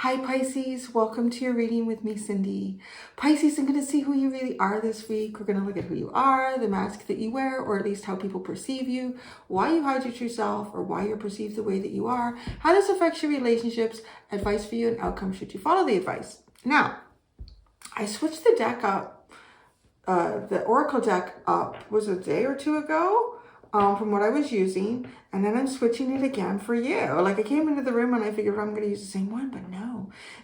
Hi Pisces, welcome to your reading with me, Cindy. Pisces, I'm going to see who you really are this week. We're going to look at who you are, the mask that you wear, or at least how people perceive you, why you hide your true self, or why you're perceived the way that you are, how this affects your relationships, advice for you, and outcome should you follow the advice. Now, I switched the deck up, the Oracle deck up, was it a day or two ago? From what I was using, and then I'm switching it again for you. Like I came into the room and I figured I'm going to use the same one, but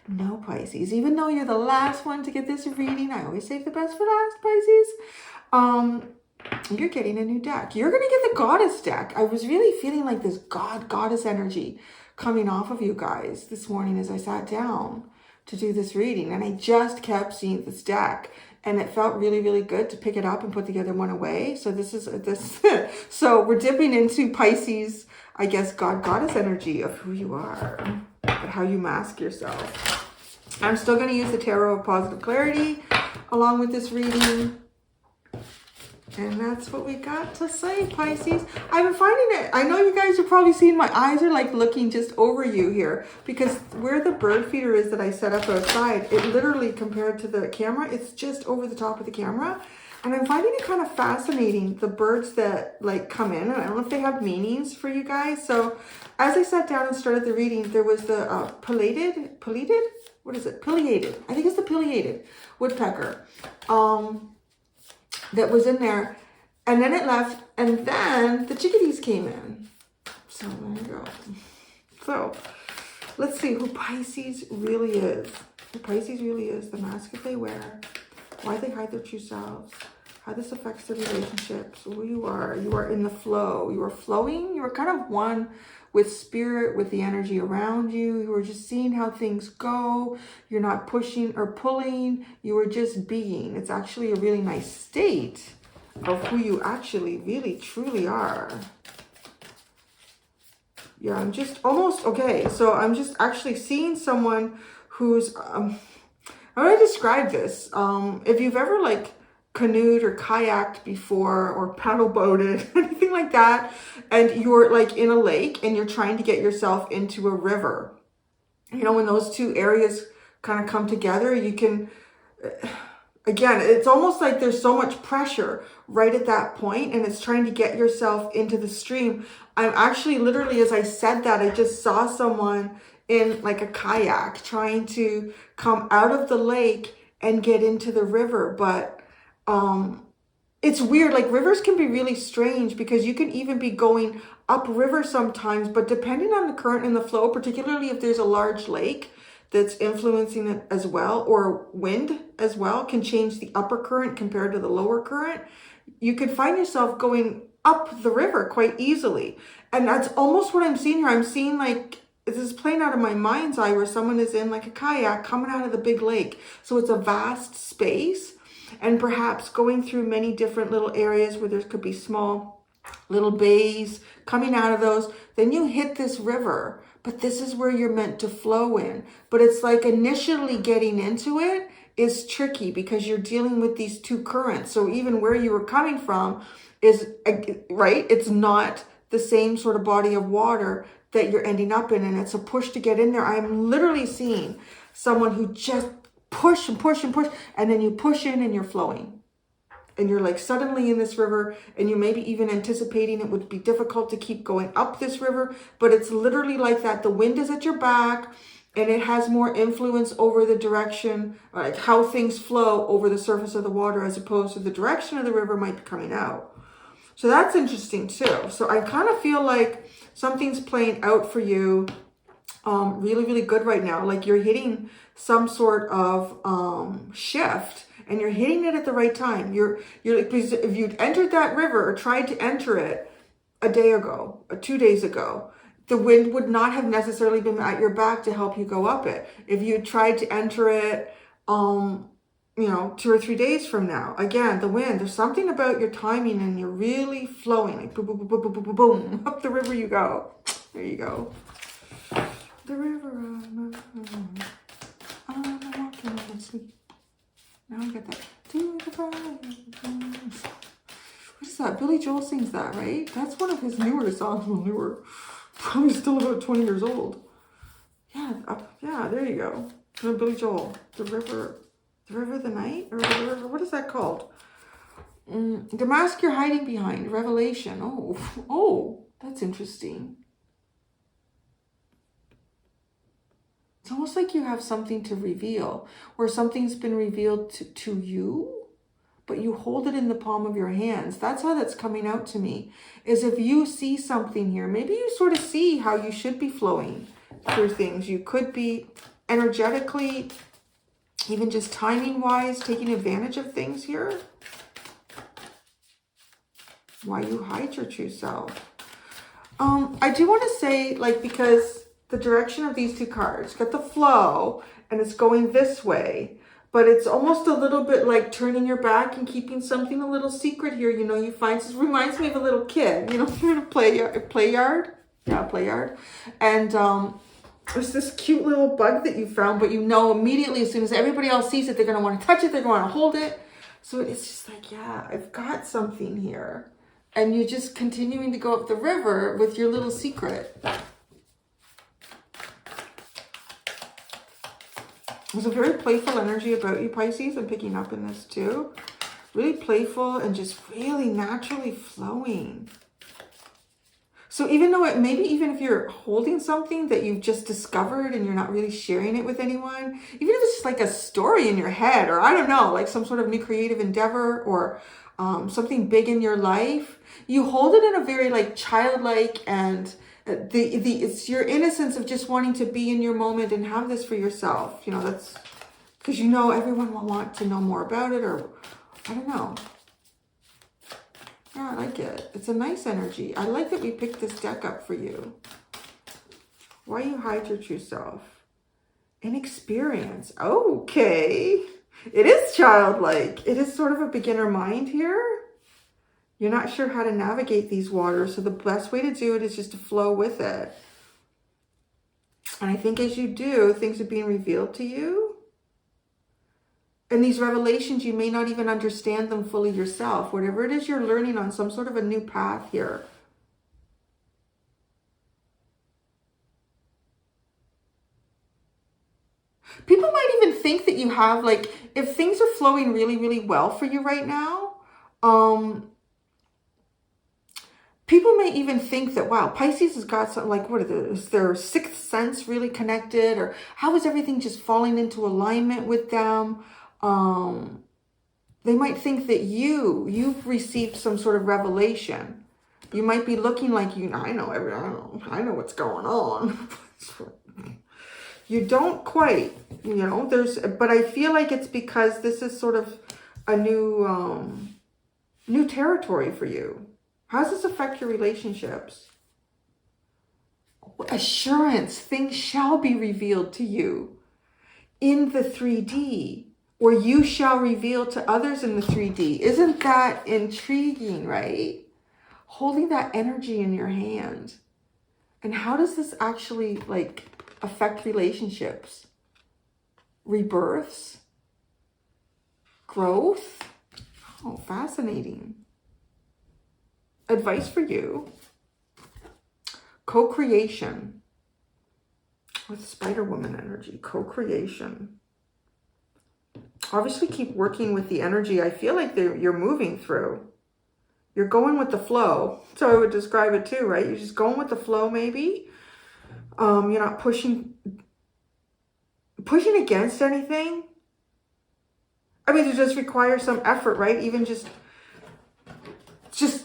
no Pisces. Even though you're the last one to get this reading, I always save the best for last, Pisces. You're getting a new deck. You're going to get the Goddess deck. I was really feeling like this Goddess energy coming off of you guys this morning as I sat down to do this reading, and I just kept seeing this deck. And it felt really, really good to pick it up and put the other one away. So this is this. So we're dipping into Pisces, I guess, Goddess energy of who you are, how you mask yourself. I'm still going to use the Tarot of Positive Clarity along with this reading. And that's what we got to say, Pisces. I've been finding it. I know you guys are probably seeing my eyes are like looking just over you here, because where the bird feeder is that I set up outside, it literally, compared to the camera, it's just over the top of the camera. And I'm finding it kind of fascinating, the birds that like come in. And I don't know if they have meanings for you guys. So as I sat down and started the reading, there was the pileated? What is it? Pileated. I think it's the pileated woodpecker. That was in there, and then it left, and then the chickadees came in. So there you go. So let's see who Pisces really is. Who Pisces really is, the mask that they wear, why they hide their true selves, how this affects their relationships, who you are. You are in the flow. You are flowing. You are kind of one with spirit, with the energy around you. You are just seeing how things go. You're not pushing or pulling. You are just being. It's actually a really nice state of who you actually really truly are. Yeah, I'm just almost, okay, so I'm just actually seeing someone who's, how do I describe this? If you've ever like canoed or kayaked before, or paddle boated, anything like that, and you're like in a lake and you're trying to get yourself into a river, you know, when those two areas kind of come together, you can, again, it's almost like there's so much pressure right at that point, and it's trying to get yourself into the stream. I'm actually literally, as I said that, I just saw someone in like a kayak trying to come out of the lake and get into the river. But it's weird, like rivers can be really strange, because you can even be going upriver sometimes, but depending on the current and the flow, particularly if there's a large lake that's influencing it as well, or wind as well, can change the upper current compared to the lower current. You could find yourself going up the river quite easily. And that's almost what I'm seeing here. I'm seeing like, this is playing out of my mind's eye, where someone is in like a kayak coming out of the big lake. So it's a vast space, and perhaps going through many different little areas where there could be small little bays coming out of those. Then you hit this river, but this is where you're meant to flow in. But it's like initially getting into it is tricky, because you're dealing with these two currents. So even where you were coming from is, right, it's not the same sort of body of water that you're ending up in, and it's a push to get in there. I'm literally seeing someone who just push and push and push, and then you push in and you're flowing, and you're like suddenly in this river, and you maybe even anticipating it would be difficult to keep going up this river, but it's literally like that. The wind is at your back, and it has more influence over the direction, like how things flow over the surface of the water, as opposed to the direction of the river might be coming out. So that's interesting too. So I kind of feel like something's playing out for you really, really good right now. Like you're hitting some sort of shift, and you're hitting it at the right time. You're like, if you'd entered that river or tried to enter it a day ago, or 2 days ago, the wind would not have necessarily been at your back to help you go up it. If you tried to enter it, you know, 2 or 3 days from now, again, the wind, there's something about your timing, and you're really flowing, like boom, boom, boom, boom, boom, boom, boom, boom, up the river you go. There you go. The river, I'm walking in sleep. Now I get that. To the fire, What is that? Billy Joel sings that, right? That's one of his newer songs. Well, newer. Probably still about 20 years old. Yeah, yeah, there you go. No, Billy Joel. The River of the Night? Or the River, what is that called? The Mask You're Hiding Behind. Revelation. Oh, that's interesting. It's almost like you have something to reveal, or something's been revealed to you, but you hold it in the palm of your hands. That's how that's coming out to me, is if you see something here, maybe you sort of see how you should be flowing through things. You could be energetically, even just timing wise, taking advantage of things here. Why you hide your true self. I do want to say, like, because the direction of these two cards got the flow and it's going this way, but it's almost a little bit like turning your back and keeping something a little secret here. You know, you find, this reminds me of a little kid, you know, in a play yard. Yeah, play yard. And there's this cute little bug that you found, but you know immediately as soon as everybody else sees it, they're going to want to touch it, they're going to want to hold it. So it's just like, yeah, I've got something here. And you're just continuing to go up the river with your little secret. There's a very playful energy about you, Pisces. I'm picking up in this too. Really playful and just really naturally flowing. So even though it, maybe even if you're holding something that you've just discovered and you're not really sharing it with anyone, even if it's just like a story in your head, or I don't know, like some sort of new creative endeavor, or something big in your life, you hold it in a very like childlike, and it's your innocence of just wanting to be in your moment and have this for yourself. You know, that's because you know everyone will want to know more about it, or I don't know. Yeah, I like it. It's a nice energy. I like that we picked this deck up for you. Why you hide your true self? Inexperience. Okay. It is childlike. It is sort of a beginner mind here. You're not sure how to navigate these waters, so the best way to do it is just to flow with it. And I think as you do, things are being revealed to you. And these revelations, you may not even understand them fully yourself. Whatever it is you're learning on, some sort of a new path here. People might even think that you have, like, if things are flowing really, really well for you right now, people may even think that, wow, Pisces has got something like, is their sixth sense really connected? Or how is everything just falling into alignment with them? They might think that you've received some sort of revelation. You might be looking like, I know what's going on. You don't quite, you know, but I feel like it's because this is sort of a new territory for you. How does this affect your relationships? Assurance, things shall be revealed to you in the 3D, or you shall reveal to others in the 3D. Isn't that intriguing, right? Holding that energy in your hand. And how does this actually like affect relationships? Rebirths? Growth? Oh, fascinating. Advice for you. Co-creation. With Spider Woman energy. Co-creation. Obviously keep working with the energy I feel like you're moving through. You're going with the flow. So I would describe it too, right? You're just going with the flow maybe. You're not pushing against anything. I mean, it just requires some effort, right? Even just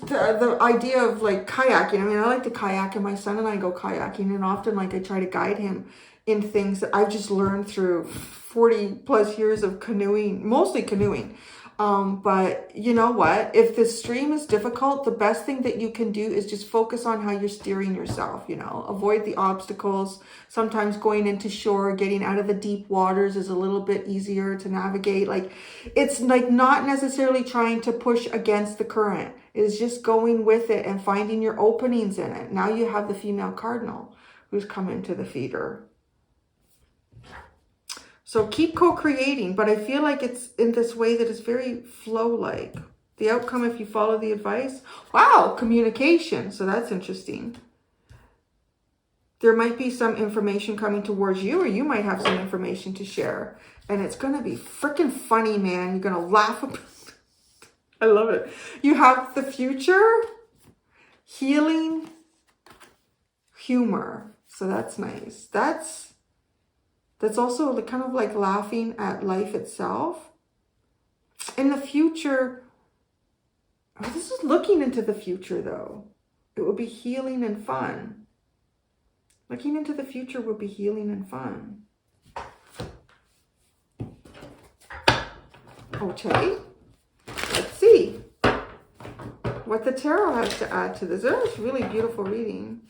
the idea of like kayaking. I mean, I like to kayak, and my son and I go kayaking, and often like I try to guide him in things that I've just learned through 40 plus years of canoeing, mostly canoeing. But you know what? If the stream is difficult, the best thing that you can do is just focus on how you're steering yourself, you know, avoid the obstacles. Sometimes going into shore, getting out of the deep waters is a little bit easier to navigate. Like, it's like not necessarily trying to push against the current. It is just going with it and finding your openings in it. Now you have the female cardinal who's come into the feeder. So keep co-creating, but I feel like it's in this way that is very flow-like. The outcome if you follow the advice. Wow, communication. So that's interesting. There might be some information coming towards you, or you might have some information to share. And it's going to be freaking funny, man. You're going to laugh. I love it. You have the future, healing, humor. So that's nice. That's also kind of like laughing at life itself. In the future, this is looking into the future though. It will be healing and fun. Looking into the future will be healing and fun. Okay. Let's see what the tarot has to add to this. It's a really beautiful reading.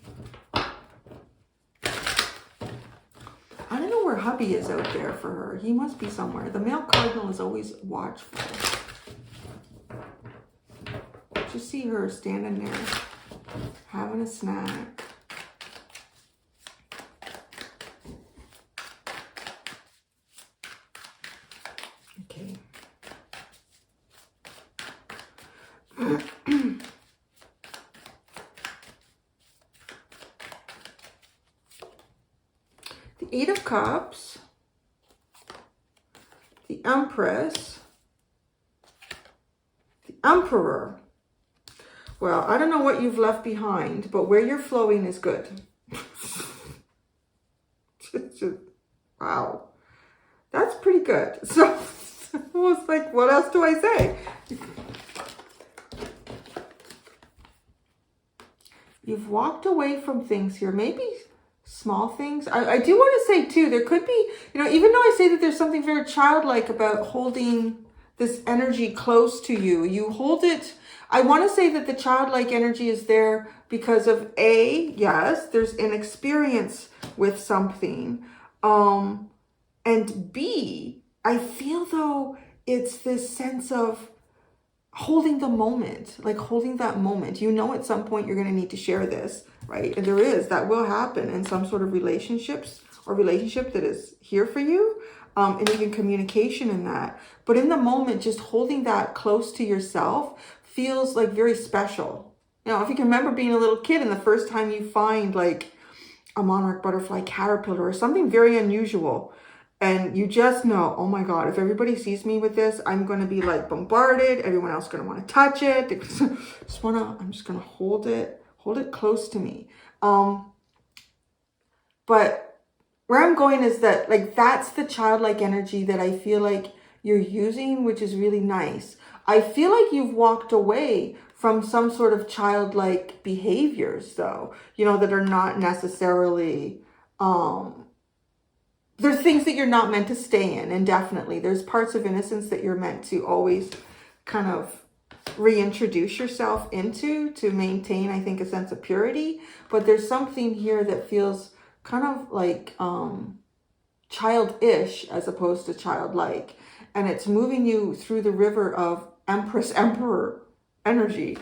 I don't know where hubby is out there for her. He must be somewhere. The male cardinal is always watchful. Just see her standing there, having a snack. Okay. The Eight of Cups, the Empress, the Emperor. Well, I don't know what you've left behind, but where you're flowing is good. Wow. That's pretty good. So, almost like, what else do I say? You've walked away from things here. Maybe small things. I do want to say, too, there could be, you know, even though I say that there's something very childlike about holding this energy close to you, you hold it. I want to say that the childlike energy is there because of A, yes, there's an experience with something. And B, I feel though it's this sense of holding the moment, like holding that moment. You know, at some point you're going to need to share this, right? And that will happen in some sort of relationships or relationship that is here for you. And even communication in that. But in the moment, just holding that close to yourself feels like very special. You know, if you can remember being a little kid and the first time you find like a monarch butterfly caterpillar or something very unusual, and you just know, oh my God, if everybody sees me with this, I'm going to be like bombarded. Everyone else is going to want to touch it. I'm just going to hold it close to me. But where I'm going is that, like, that's the childlike energy that I feel like you're using, which is really nice. I feel like you've walked away from some sort of childlike behaviors, though, you know, that are not necessarily, there's things that you're not meant to stay in, and definitely there's parts of innocence that you're meant to always kind of reintroduce yourself into to maintain, I think, a sense of purity. But there's something here that feels kind of like childish as opposed to childlike, and it's moving you through the river of Empress Emperor energy,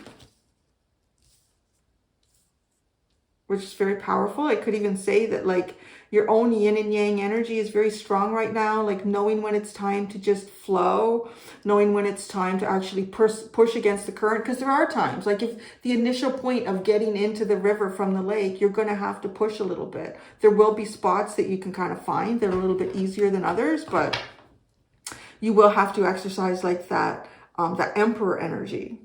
which is very powerful. I could even say that like your own yin and yang energy is very strong right now, like knowing when it's time to just flow, knowing when it's time to actually push against the current. Because there are times, like if the initial point of getting into the river from the lake, you're going to have to push a little bit. There will be spots that you can kind of find that are a little bit easier than others, but you will have to exercise like that, that emperor energy.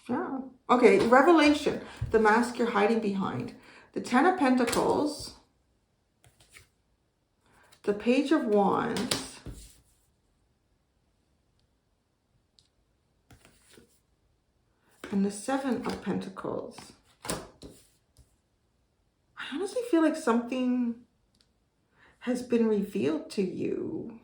Yeah. Okay, revelation, the mask you're hiding behind. The Ten of Pentacles, the Page of Wands, and the Seven of Pentacles. I honestly feel like something has been revealed to you.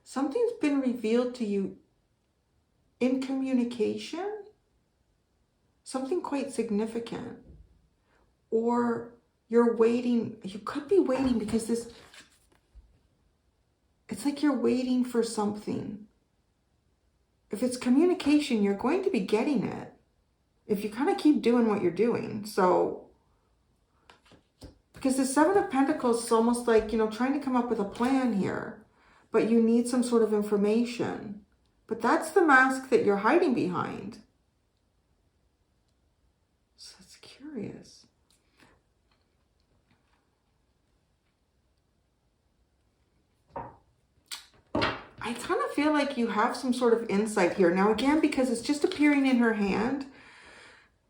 Something's been revealed to you in communication, something quite significant, or you're waiting. You could be waiting because this, it's like you're waiting for something. If it's communication, you're going to be getting it if you kind of keep doing what you're doing. So, Because the Seven of Pentacles is almost like, you know, trying to come up with a plan here. But you need some sort of information. But that's the mask that you're hiding behind. So it's curious. I kind of feel like you have some sort of insight here. Now, again, because it's just appearing in her hand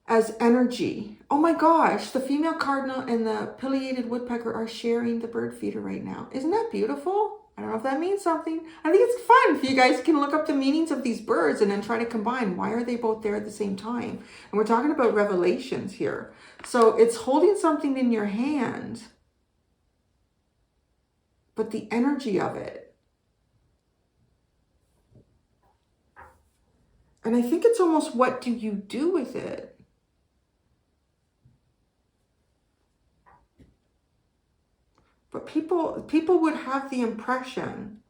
as energy. Oh my gosh, the female cardinal and the pileated woodpecker are sharing the bird feeder right now. Isn't that beautiful? I don't know if that means something. I think it's fun if you guys can look up the meanings of these birds and then try to combine. Why are they both there at the same time? And we're talking about revelations here. So it's holding something in your hand, but the energy of it. And I think it's almost, what do you do with it? But people would have the impression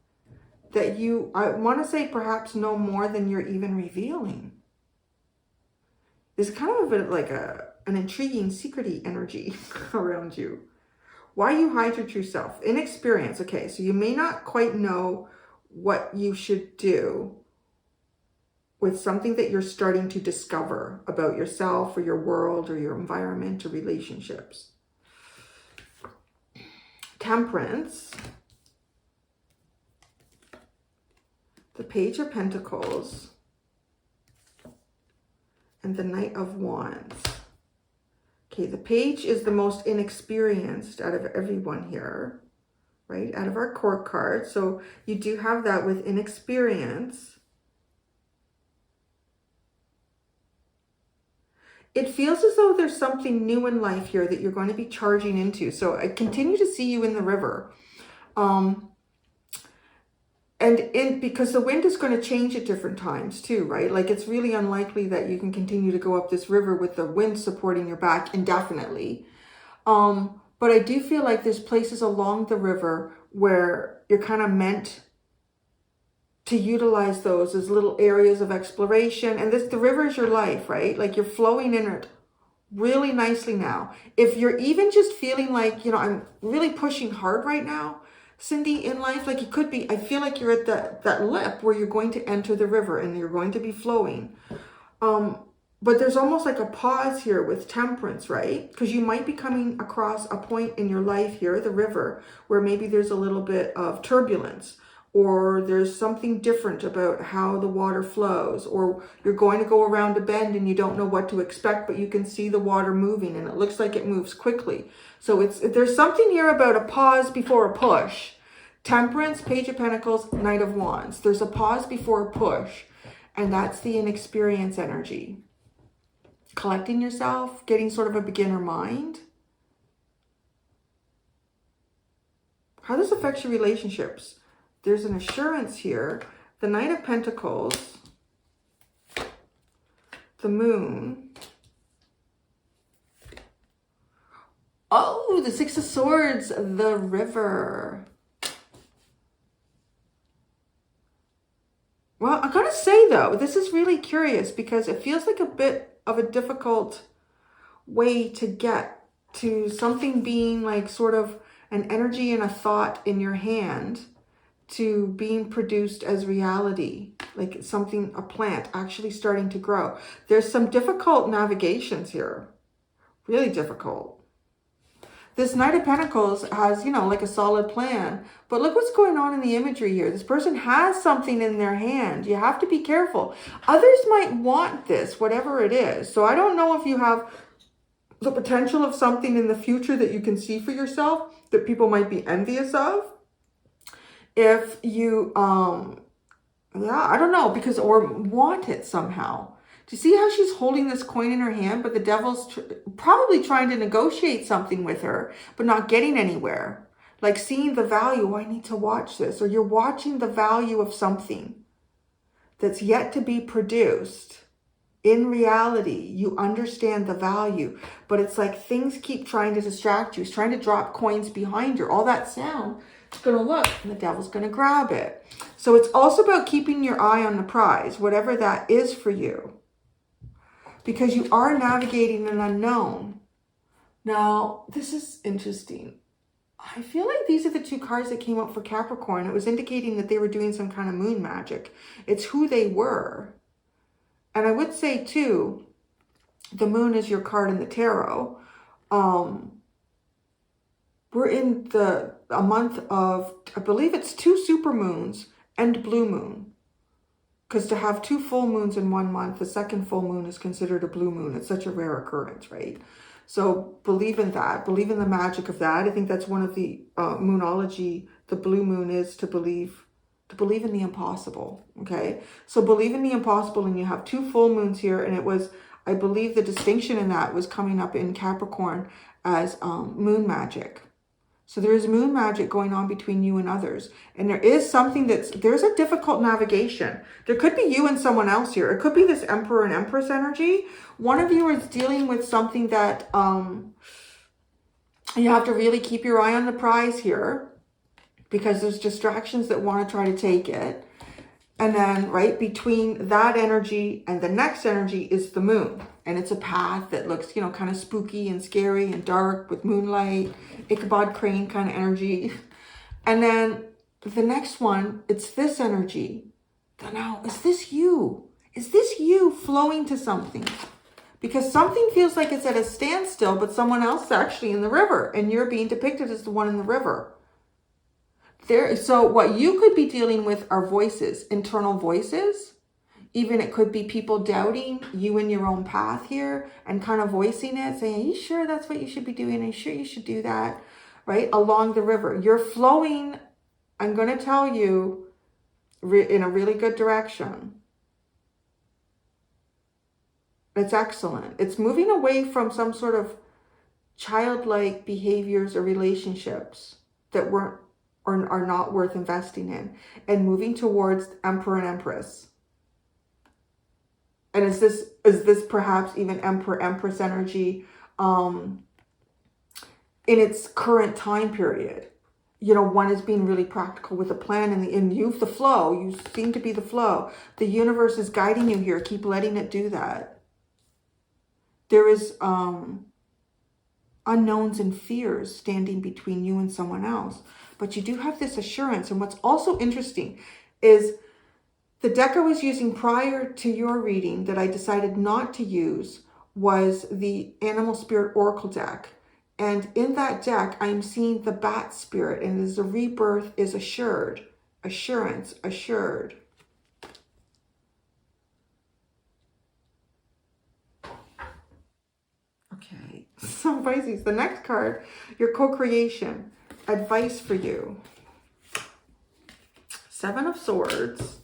that you, I want to say, perhaps know more than you're even revealing. There's kind of a bit like an intriguing, secret-y energy around you. Why you hide your true self? Inexperience. Okay, so you may not quite know what you should do with something that you're starting to discover about yourself or your world or your environment or relationships. Temperance. The Page of Pentacles. And the Knight of Wands. Okay, the Page is the most inexperienced out of everyone here, right? Out of our court card. So you do have that with inexperience. It feels as though there's something new in life here that you're going to be charging into. So I continue to see you in the river. Because the wind is going to change at different times too, right? Like it's really unlikely that you can continue to go up this river with the wind supporting your back indefinitely. But I do feel like there's places along the river where you're kind of meant to utilize those as little areas of exploration. And the river is your life, right? Like you're flowing in it really nicely now. If you're even just feeling like, you know, I'm really pushing hard right now, Cindy, in life, like it could be, I feel like you're at that lip where you're going to enter the river and you're going to be flowing. But there's almost like a pause here with Temperance, right? Because you might be coming across a point in your life here, the river, where maybe there's a little bit of turbulence, or there's something different about how the water flows, or you're going to go around a bend and you don't know what to expect, but you can see the water moving and it looks like it moves quickly. So there's something here about a pause before a push. Temperance, Page of Pentacles, Knight of Wands. There's a pause before a push, and that's the inexperience energy. Collecting yourself, getting sort of a beginner mind. How this affects your relationships. There's an assurance here. The Knight of Pentacles, the Moon. Oh, the Six of Swords, the River. Well, I gotta say though, this is really curious because it feels like a bit of a difficult way to get to something being like sort of an energy and a thought in your hand to being produced as reality, like something, a plant actually starting to grow. There's some difficult navigations here, really difficult. This Knight of Pentacles has, you know, like a solid plan, but look what's going on in the imagery here. This person has something in their hand. You have to be careful. Others might want this, whatever it is. So I don't know if you have the potential of something in the future that you can see for yourself that people might be envious of. If you, yeah, I don't know, because, or want it somehow. Do you see how she's holding this coin in her hand, but the devil's probably trying to negotiate something with her, but not getting anywhere. Like seeing the value, oh, I need to watch this. Or you're watching the value of something that's yet to be produced. In reality, you understand the value, but it's like things keep trying to distract you. It's trying to drop coins behind her. All that sound, it's going to look, and the devil's going to grab it. So it's also about keeping your eye on the prize, whatever that is for you. Because you are navigating an unknown. Now, this is interesting. I feel like these are the two cards that came up for Capricorn. It was indicating that they were doing some kind of moon magic. It's who they were. And I would say, too, the moon is your card in the tarot. We're in a month of, I believe it's 2 super moons and blue moon. Because to have 2 full moons in 1 month, the second full moon is considered a blue moon. It's such a rare occurrence, right? So believe in that. Believe in the magic of that. I think that's one of the moonology. The blue moon is to believe in the impossible. Okay, so believe in the impossible, and you have 2 full moons here, and it was, I believe, the distinction in that was coming up in Capricorn as moon magic. So there is moon magic going on between you and others. And there is something there's a difficult navigation. There could be you and someone else here. It could be this Emperor and Empress energy. One of you is dealing with something that you have to really keep your eye on the prize here, because there's distractions that want to try to take it. And then right between that energy and the next energy is the moon. And it's a path that looks, kind of spooky and scary and dark with moonlight, Ichabod Crane kind of energy. And then the next one, it's this energy. Now, is this you? Is this you flowing to something? Because something feels like it's at a standstill, but someone else is actually in the river, and you're being depicted as the one in the river. So what you could be dealing with are voices, internal voices. Even it could be people doubting you in your own path here and kind of voicing it, saying, are you sure that's what you should be doing? Are you sure you should do that? Right? Along the river. You're flowing, I'm going to tell you, in a really good direction. It's excellent. It's moving away from some sort of childlike behaviors or relationships that weren't or are not worth investing in, and moving towards Emperor and Empress. And is this perhaps even Emperor Empress energy in its current time period? One is being really practical with a plan, and you've the flow. You seem to be the flow. The universe is guiding you here. Keep letting it do that. There is unknowns and fears standing between you and someone else. But you do have this assurance. And what's also interesting is the deck I was using prior to your reading that I decided not to use was the Animal Spirit Oracle deck. And in that deck, I'm seeing the Bat Spirit, and as the rebirth is assured, assurance, assured. Okay, so Pisces, the next card, your co-creation, advice for you. 7 of Swords,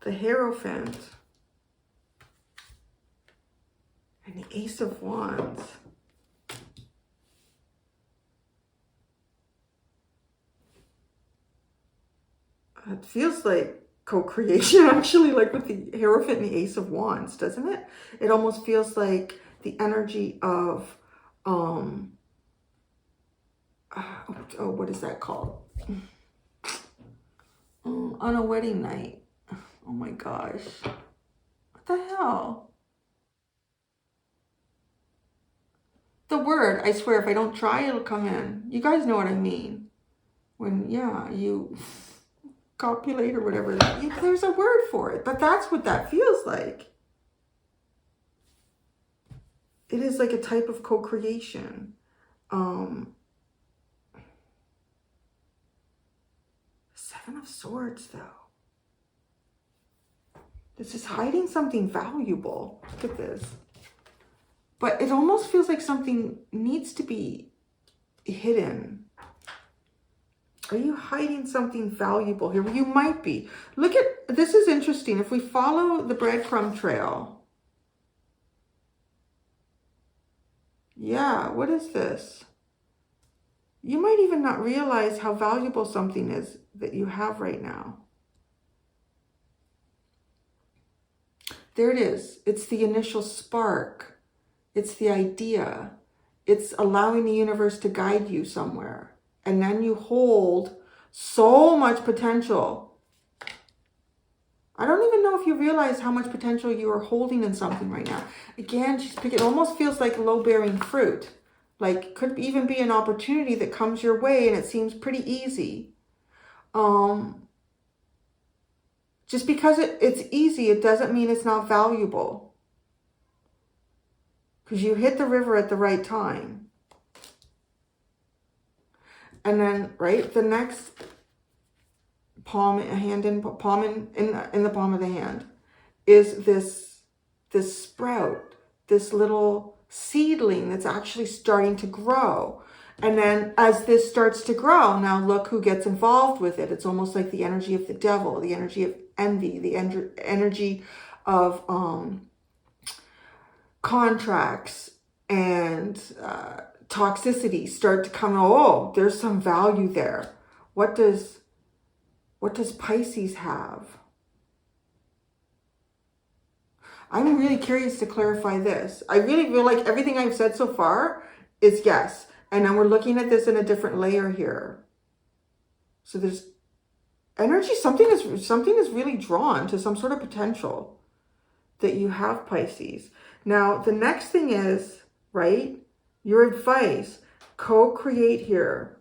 the Hierophant, and the Ace of Wands. It feels like co-creation, actually, like with the Hierophant and the Ace of Wands, doesn't it? It almost feels like the energy of, what is that called? On a wedding night. Oh my gosh. What the hell? The word, I swear, if I don't try, it'll come in. You guys know what I mean. When, you copulate or whatever. There's a word for it, but that's what that feels like. It is like a type of co-creation. 7 of Swords, though. This is hiding something valuable. Look at this. But it almost feels like something needs to be hidden. Are you hiding something valuable here? Well, you might be. Look at, this is interesting. If we follow the breadcrumb trail. Yeah, what is this? You might even not realize how valuable something is that you have right now. There it is. It's the initial spark. It's the idea. It's allowing the universe to guide you somewhere. And then you hold so much potential. I don't even know if you realize how much potential you are holding in something right now. Again, she's picking, it almost feels like low-bearing fruit. Like, could even be an opportunity that comes your way and it seems pretty easy. Just because it's easy, it doesn't mean it's not valuable. Because you hit the river at the right time. And then, right, the next palm in the palm of the hand is this sprout, this little seedling that's actually starting to grow. And then as this starts to grow, now look who gets involved with it. It's almost like the energy of the devil, the energy of envy, the energy of contracts and toxicity start to come. Oh, there's some value there. What does Pisces have? I'm really curious to clarify this. I really feel like everything I've said so far is yes. And then we're looking at this in a different layer here. So there's energy, something is really drawn to some sort of potential that you have, Pisces. Now, the next thing is, right, your advice, co-create here.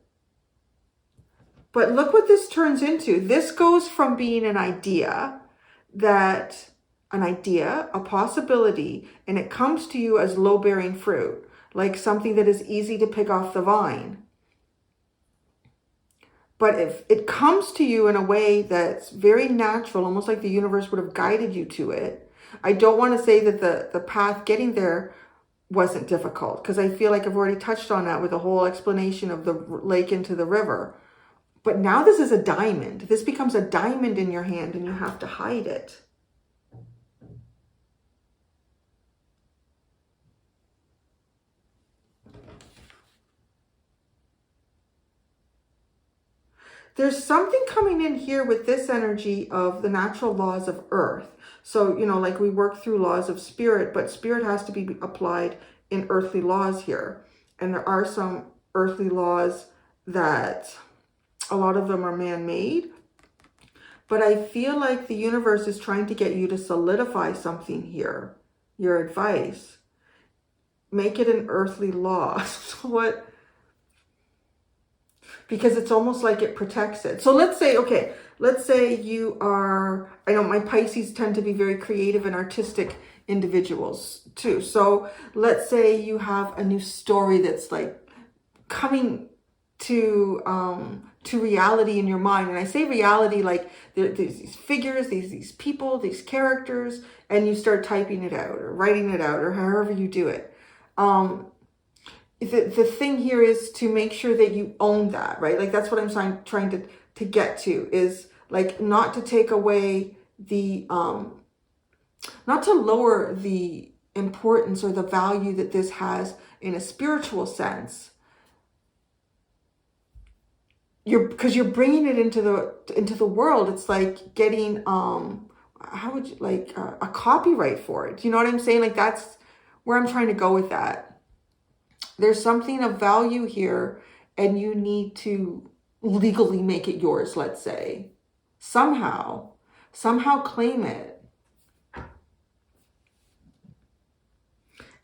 But look what this turns into. This goes from being an idea, a possibility, and it comes to you as low-bearing fruit, like something that is easy to pick off the vine. But if it comes to you in a way that's very natural, almost like the universe would have guided you to it, I don't want to say that the path getting there wasn't difficult, because I feel like I've already touched on that with the whole explanation of the lake into the river. But now this is a diamond. This becomes a diamond in your hand and you have to hide it. There's something coming in here with this energy of the natural laws of earth. So, you know, like we work through laws of spirit, but spirit has to be applied in earthly laws here. And there are some earthly laws that a lot of them are man-made. But I feel like the universe is trying to get you to solidify something here. Your advice. Make it an earthly law. So what? Because it's almost like it protects it. So let's say, okay, let's say you are, I know my Pisces tend to be very creative and artistic individuals too. So let's say you have a new story that's like coming to reality in your mind. And I say reality like there's these figures, these people, these characters, and you start typing it out or writing it out or however you do it. The thing here is to make sure that you own that, right? Like that's what I'm trying to get to, is like not to take away the, not to lower the importance or the value that this has in a spiritual sense. Because you're bringing it into the world. It's like getting, how would you, like a copyright for it. You know what I'm saying? Like that's where I'm trying to go with that. There's something of value here and you need to legally make it yours, let's say. Somehow claim it.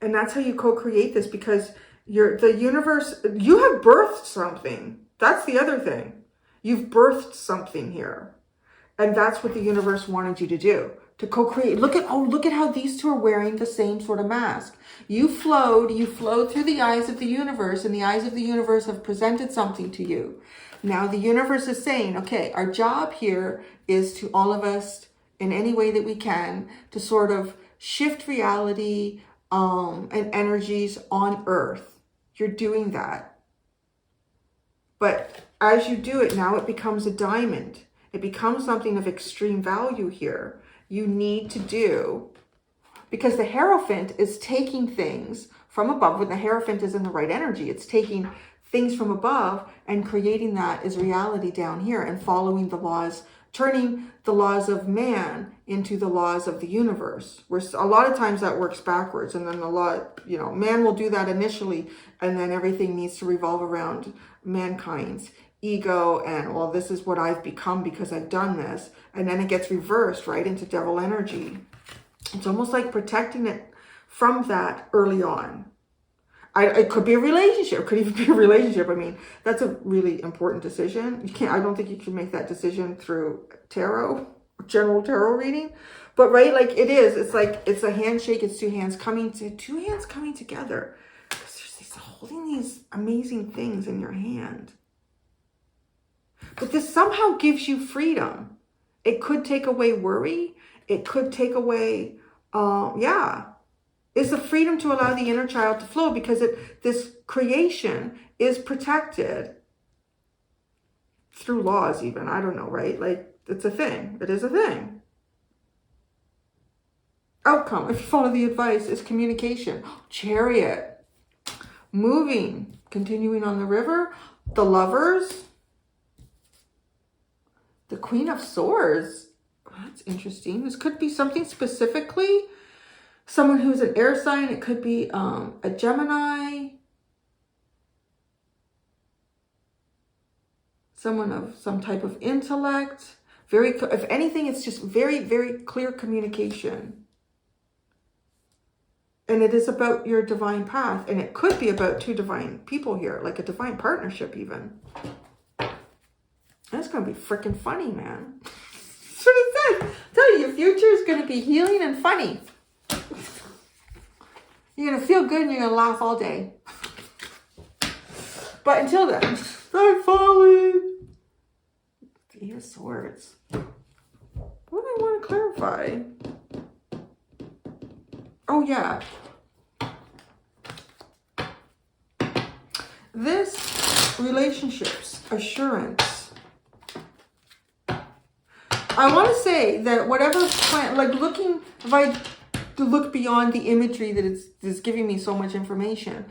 And that's how you co-create this, because the universe, you have birthed something. That's the other thing. You've birthed something here. And that's what the universe wanted you to do. To co-create. Look at how these two are wearing the same sort of mask. You flowed through the eyes of the universe, and the eyes of the universe have presented something to you. Now the universe is saying, okay, our job here is to all of us, in any way that we can, to sort of shift reality and energies on Earth. You're doing that. But as you do it, now it becomes a diamond. It becomes something of extreme value here. You need to do, because the Hierophant is taking things from above. When the Hierophant is in the right energy, it's taking things from above and creating that as reality down here and following the laws, turning the laws of man into the laws of the universe. Where a lot of times that works backwards, and then the law, you know, man will do that initially, and then everything needs to revolve around mankind's ego and, well, this is what I've become because I've done this. And then it gets reversed right into devil energy. It's almost like protecting it from that early on. It could be a relationship. It could even be a relationship. I mean, that's a really important decision. I don't think you can make that decision through tarot, general tarot reading. But right, like it is. It's like, it's a handshake. It's two hands coming together. There's holding these amazing things in your hand. But this somehow gives you freedom. It could take away worry. It could take away, is the freedom to allow the inner child to flow, because this creation is protected through laws even. I don't know, right? Like, it's a thing. It is a thing. Outcome, if you follow the advice, is communication. Chariot. Moving. Continuing on the river. The Lovers. The Queen of Swords. That's interesting. This could be something specifically. Someone who's an air sign. It could be a Gemini. Someone of some type of intellect. If anything, it's just very, very clear communication. And it is about your divine path. And it could be about two divine people here, like a divine partnership even. That's going to be freaking funny, man. That's what it says. I tell you, your future is going to be healing and funny. You're going to feel good and you're going to laugh all day. But until then, I'm falling. The Eight of Swords. What do I want to clarify? Oh, yeah. This relationships, assurance. I want to say that whatever plan, like looking, if I look beyond the imagery that is giving me so much information,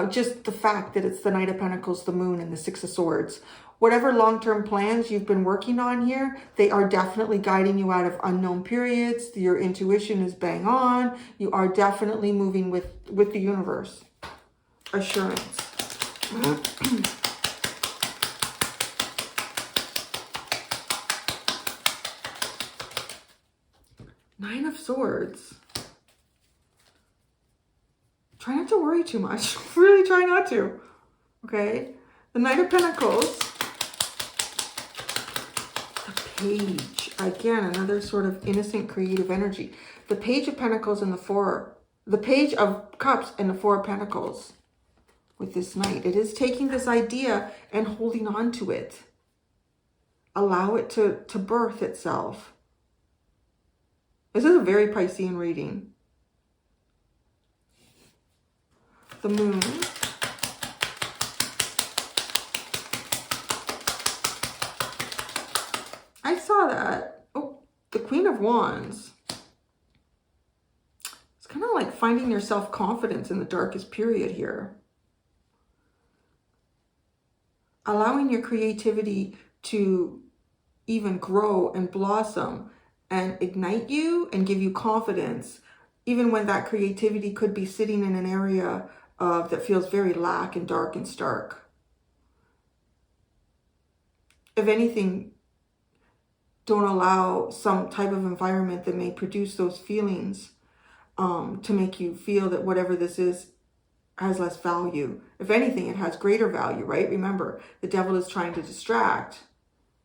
just the fact that it's the Knight of Pentacles, the Moon, and the Six of Swords. Whatever long-term plans you've been working on here, they are definitely guiding you out of unknown periods. Your intuition is bang on. You are definitely moving with the universe. Assurance. Nine of Swords. Try not to worry too much. Really try not to. Okay. The Knight of Pentacles. Page. Again, another sort of innocent creative energy. The Page of Pentacles and the Page of Cups and the Four of Pentacles with this Knight. It is taking this idea and holding on to it. Allow it to birth itself. This is a very Piscean reading. The Moon. I saw that. Oh, the Queen of Wands. It's kind of like finding your self-confidence in the darkest period here. Allowing your creativity to even grow and blossom and ignite you and give you confidence, even when that creativity could be sitting in an area that feels very lack and dark and stark. If anything, don't allow some type of environment that may produce those feelings to make you feel that whatever this is has less value. If anything, it has greater value, right? Remember, the devil is trying to distract.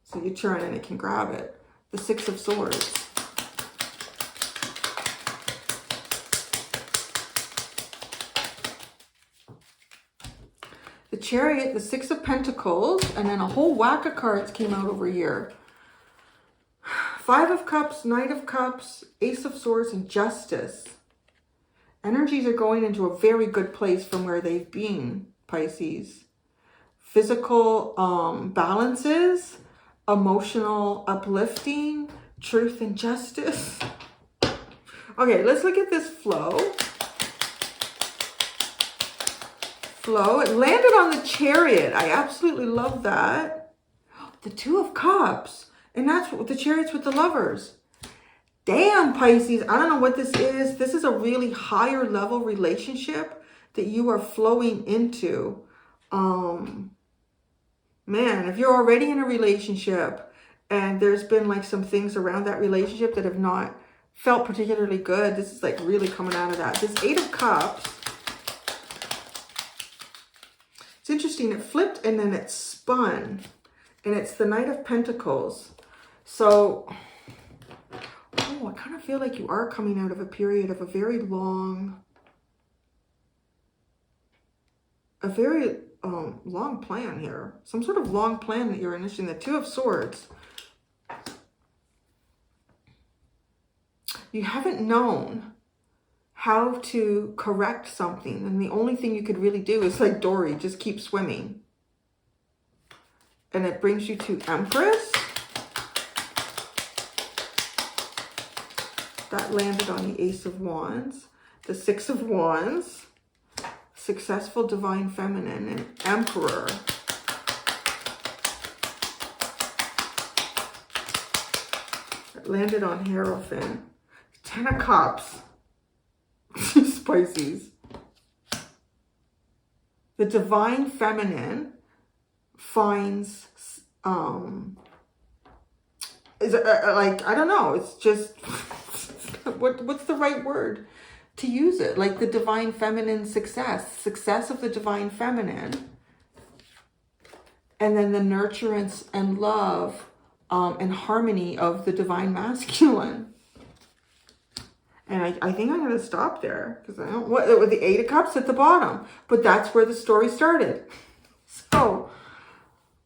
So you turn and it can grab it. The Six of Swords. The Chariot, the Six of Pentacles, and then a whole whack of cards came out over here. Five of Cups, Knight of Cups, Ace of Swords, and Justice. Energies are going into a very good place from where they've been, Pisces. Physical balances, emotional uplifting, truth and justice. Okay, let's look at this flow. It landed on the Chariot. I absolutely love that. The Two of Cups. And that's what the Chariot's with the Lovers. Damn, Pisces. I don't know what this is. This is a really higher level relationship that you are flowing into. Man, if you're already in a relationship and there's been like some things around that relationship that have not felt particularly good, this is like really coming out of that. This 8 of Cups, it's interesting. It flipped and then it spun. And it's the Knight of Pentacles. So, oh, I kind of feel like you are coming out of a period of a very long plan here. Some sort of long plan that you're initiating. The 2 of Swords. You haven't known how to correct something. And the only thing you could really do is like Dory, just keep swimming. And it brings you to Empress. That landed on the Ace of Wands. The 6 of Wands. Successful Divine Feminine and Emperor. It landed on Hierophant. 10 of Cups. Pisces. The Divine Feminine finds is like, I don't know, it's just what's the right word to use it? Like the Divine Feminine success of the Divine Feminine, and then the nurturance and love and harmony of the Divine Masculine. And I think I'm going to stop there because I don't what with the 8 of Cups at the bottom, but that's where the story started. So,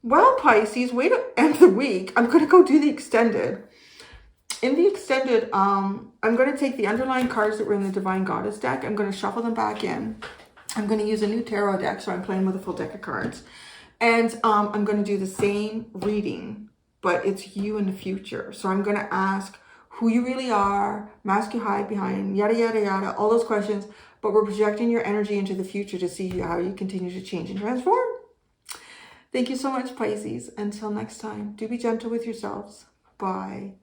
well, Pisces, way to end the week. I'm going to go do the extended. In the extended, I'm going to take the underlying cards that were in the Divine Goddess deck. I'm going to shuffle them back in. I'm going to use a new tarot deck, so I'm playing with a full deck of cards. And I'm going to do the same reading, but it's you in the future. So I'm going to ask who you really are, mask you hide behind, yada, yada, yada, all those questions. But we're projecting your energy into the future to see how you continue to change and transform. Thank you so much, Pisces. Until next time, do be gentle with yourselves. Bye.